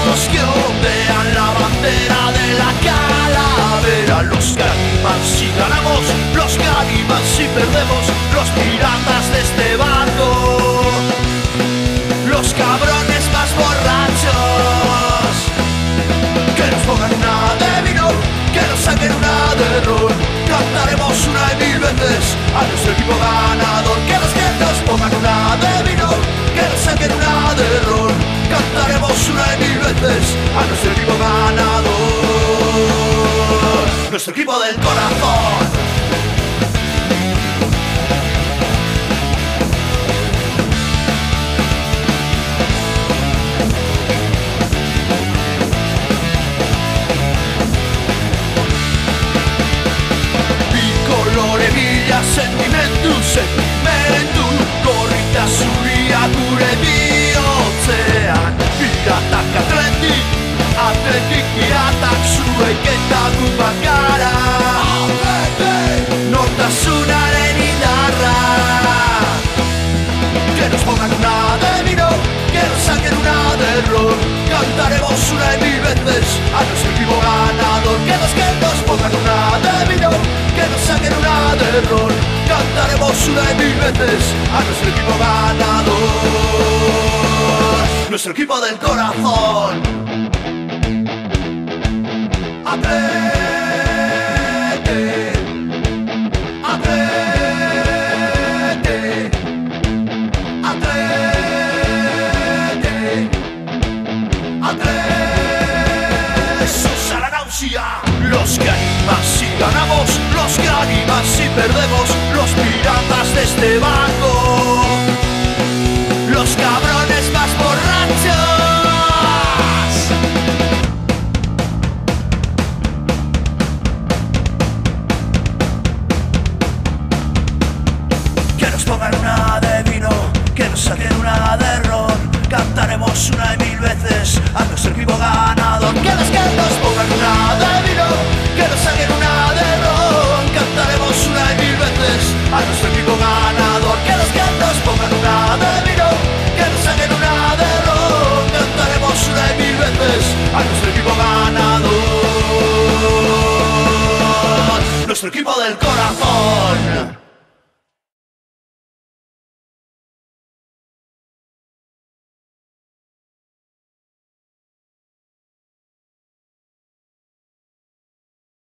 los que ondean la bandera de la calavera. Los que animan si ganamos, los que animan si perdemos, los piratas de este barco, los cabrones más borrachos. Que nos pongan una de vino, que nos saquen una de ron. Cantaremos una y mil veces a nuestro equipo ganador. Que nos pongan una de vino, que nos saquen una de ron. Cantaremos una y mil veces a nuestro equipo ganador. Nuestro equipo del corazón. Sentimendu, sentimendu, korrita zuria gure bihotzean. Piratak atletik, atletik piratak zuek eta gu bakara. Nortasunaren indarra. Que nos pongan una de vino, que nos saquen una de ron. Cantaremos una y mil veces a nuestro equipo ganador. Que nos pongan una de vino, que nos saquen una de ron. Cantaremos una y mil veces a nuestro equipo ganador. Nuestro equipo del corazón. Atleti, Atleti, Atleti, Atleti. Sos a la náusea. Los que animan si ganamos, los que animan si perdemos, los piratas de este barco, los cabrones más borrachos. Que nos pongan una de vino, que nos saquen una de ron. Cantaremos una y mil veces a nuestro equipo ganador. Que nos pongan una de vino, que nos saquen una de ron. Cantaremos una y mil veces a nuestro equipo ganador. Que nos pongan una de vino, que nos saquen una de ron. Cantaremos una y mil veces a nuestro equipo ganador. Nuestro equipo del corazón.